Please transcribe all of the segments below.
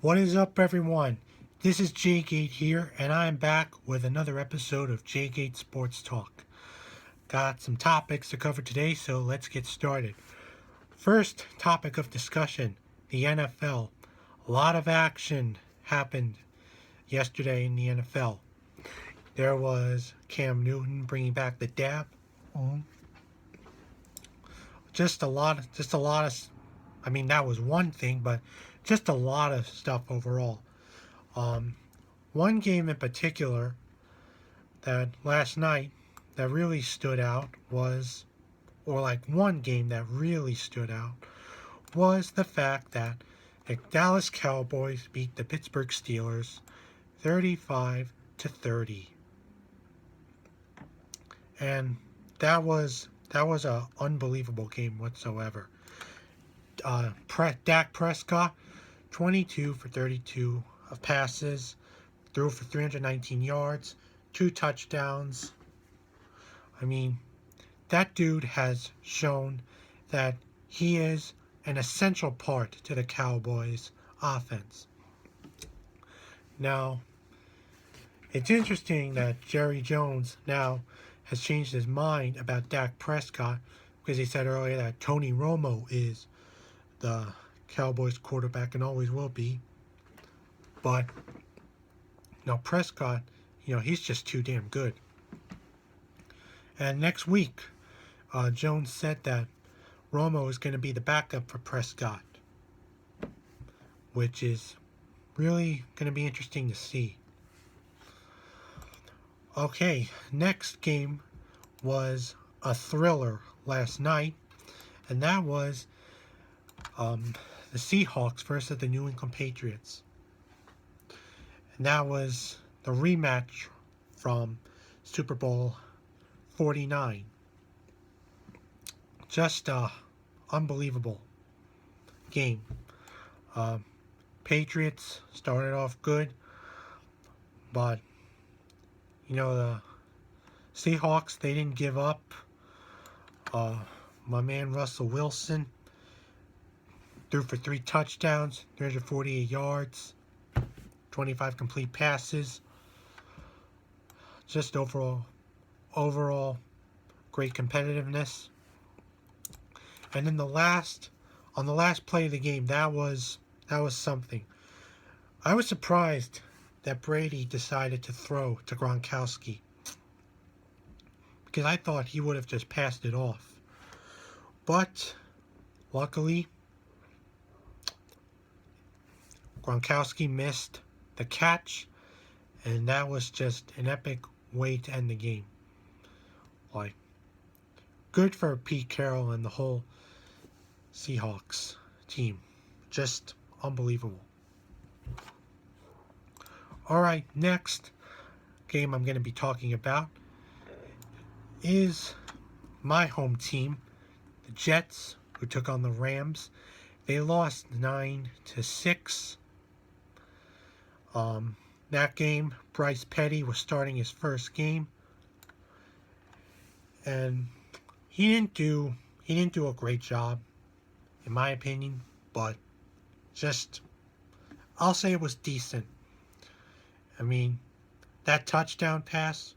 What is up, everyone? This is JGait here, and I'm back with another episode of JGait Sports Talk. Got some topics to cover today, so let's get started. First topic of discussion, the NFL. A lot of action happened yesterday in the NFL. There was Cam Newton bringing back the dab. Just a lot of, I mean, that was one thing, but just a lot of stuff overall. One game in particular that last night that really stood out was, or like one game that really stood out, was the fact that the Dallas Cowboys beat the Pittsburgh Steelers 35-30. And that was an unbelievable game whatsoever. Dak Prescott, 22 for 32 of passes, threw for 319 yards, 2 touchdowns. I mean, that dude has shown that he is an essential part to the Cowboys' offense. Now, it's interesting that Jerry Jones now has changed his mind about Dak Prescott, because he said earlier that Tony Romo is the Cowboys quarterback and always will be. But now Prescott, he's just too damn good. And next week, Jones said that Romo is going to be the backup for Prescott, which is really going to be interesting to see. Okay, next game was a thriller last night, and that was the Seahawks versus the New England Patriots. And that was the rematch from Super Bowl 49. Just a unbelievable game. Patriots started off good, but the Seahawks, they didn't give up. My man Russell Wilson threw for 3 touchdowns, 348 yards, 25 complete passes. Just overall great competitiveness. And then on the last play of the game, that was something. I was surprised that Brady decided to throw to Gronkowski, because I thought he would have just passed it off. But luckily, Gronkowski missed the catch, and that was just an epic way to end the game. Like, good for Pete Carroll and the whole Seahawks team. Just unbelievable. Alright, next game I'm going to be talking about is my home team, the Jets, who took on the Rams. They lost 9-6. That game, Bryce Petty was starting his first game, and he didn't do a great job, in my opinion, but I'll say it was decent. I mean, that touchdown pass,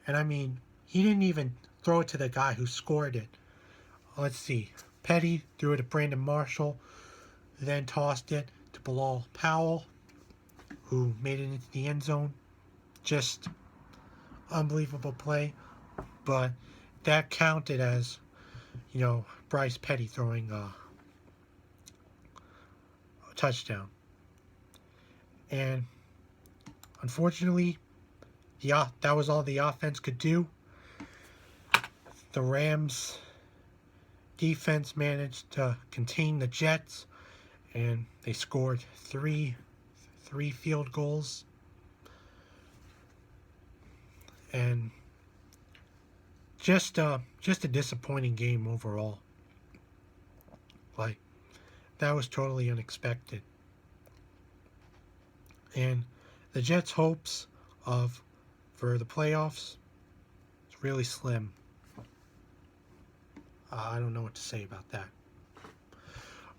and I mean, he didn't even throw it to the guy who scored it. Let's see. Petty threw it to Brandon Marshall, then tossed it to Bilal Powell, who made it into the end zone. Just unbelievable play, but that counted as, Bryce Petty throwing a touchdown. And unfortunately, that was all the offense could do. The Rams defense managed to contain the Jets, and they scored three field goals. And just a disappointing game overall. Like, that was totally unexpected. And the Jets' hopes for the playoffs is really slim. I don't know what to say about that.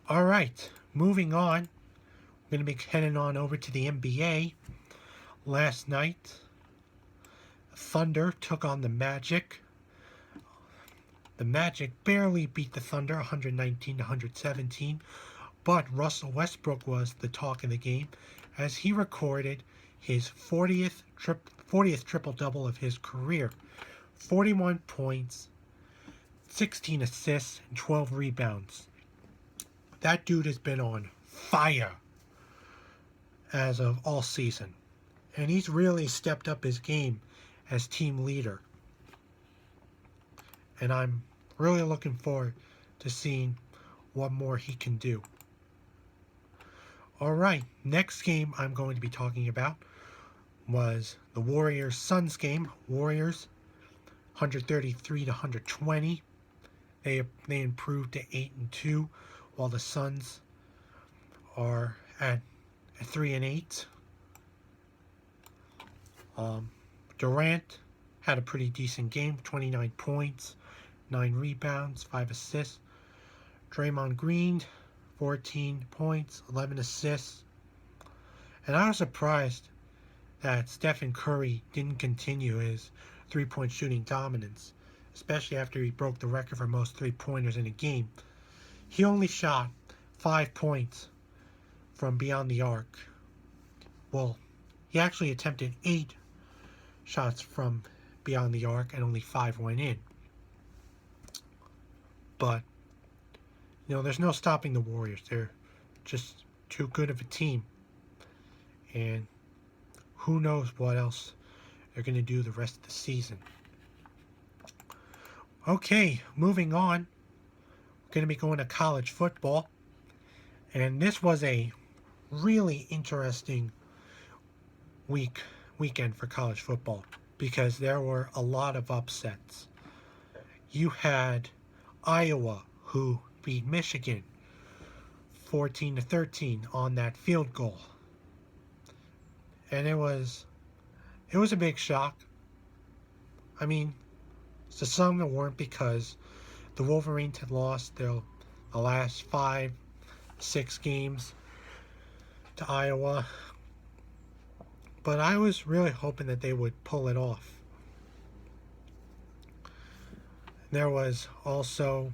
All right, moving on. going to be heading on over to the NBA. Last night, Thunder took on the Magic. The Magic barely beat the Thunder 119 to 117, but Russell Westbrook was the talk of the game as he recorded his 40th triple-double of his career. 41 points, 16 assists, and 12 rebounds. That dude has been on fire as of all season. And he's really stepped up his game as team leader. And I'm really looking forward to seeing what more he can do. Alright, next game I'm going to be talking about was the Warriors-Suns game. Warriors 133 to 120. They improved to 8-2, while the Suns are at 3-8. Durant had a pretty decent game, 29 points, 9 rebounds, 5 assists. Draymond Green, 14 points, 11 assists. And I was surprised that Stephen Curry didn't continue his three-point shooting dominance, especially after he broke the record for most three-pointers in a game. He only shot 5 points from beyond the arc. Well, he actually attempted 8 shots from beyond the arc and only 5 went in. But, there's no stopping the Warriors. They're just too good of a team. And who knows what else they're going to do the rest of the season. Okay, moving on. We're going to be going to college football. And this was a really interesting weekend for college football because there were a lot of upsets. You had Iowa, who beat Michigan 14-13 on that field goal. And it was a big shock. I mean, to some it weren't because the Wolverines had lost the last 5-6 games to Iowa. But I was really hoping that they would pull it off. There was also,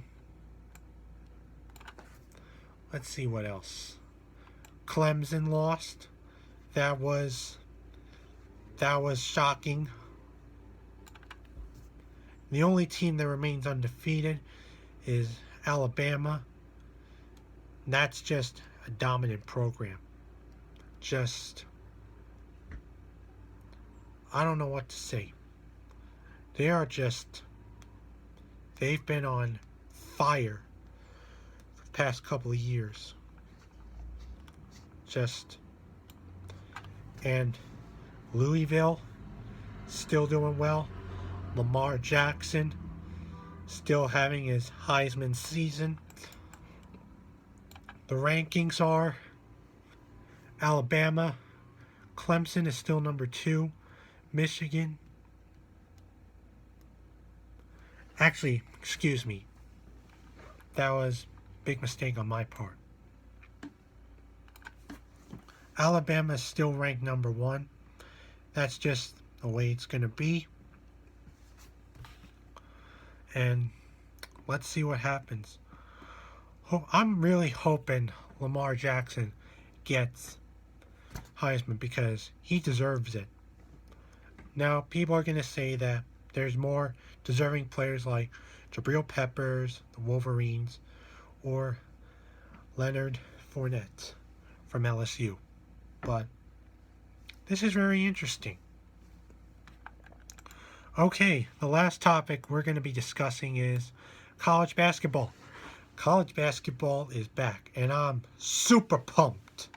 let's see what else. Clemson lost. That was shocking. The only team that remains undefeated is Alabama. That's just a dominant program. I don't know what to say. They've been on fire for the past couple of years. And Louisville, still doing well. Lamar Jackson, still having his Heisman season. The rankings are Alabama, Clemson is still number 2. Michigan. Actually, excuse me. That was a big mistake on my part. Alabama is still ranked number 1. That's just the way it's going to be. And let's see what happens. I'm really hoping Lamar Jackson gets Heisman because he deserves it. Now, people are going to say that there's more deserving players like Jabril Peppers, the Wolverines, or Leonard Fournette from LSU. But this is very interesting. Okay, the last topic we're going to be discussing is college basketball. College basketball is back, and I'm super pumped.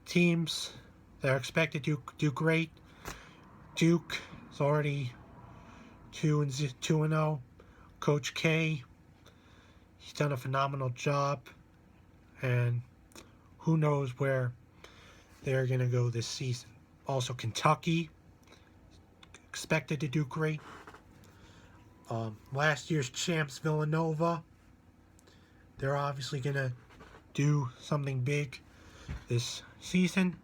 Teams that are expected to do great. Duke is already 2-0. Coach K, he's done a phenomenal job, and who knows where they're going to go this season. Also, Kentucky, expected to do great. Last year's champs, Villanova, they're obviously going to do something big this season.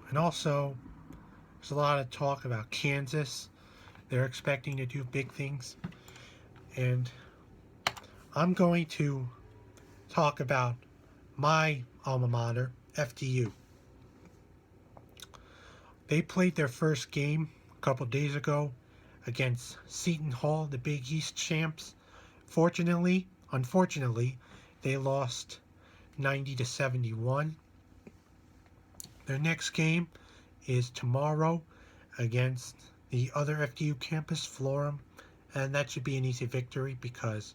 And also, there's a lot of talk about Kansas. They're expecting to do big things. And I'm going to talk about my alma mater, FDU. They played their first game a couple days ago against Seton Hall, the Big East champs. Unfortunately, they lost 90-71. Their next game is tomorrow against the other FDU campus, Florham, and that should be an easy victory because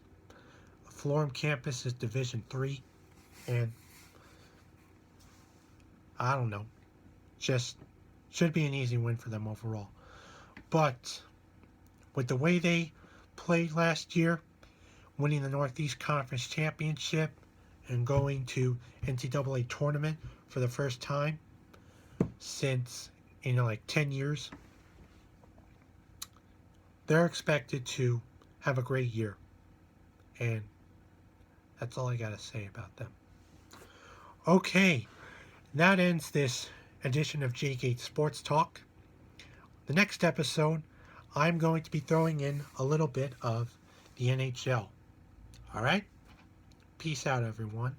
Florham campus is Division III, and I don't know, just should be an easy win for them overall. But with the way they played last year, winning the Northeast Conference Championship and going to NCAA tournament for the first time since, like 10 years, they're expected to have a great year. And that's all I got to say about them. Okay, that ends this edition of JGait Sports Talk. The next episode, I'm going to be throwing in a little bit of the NHL. All right? Peace out, everyone.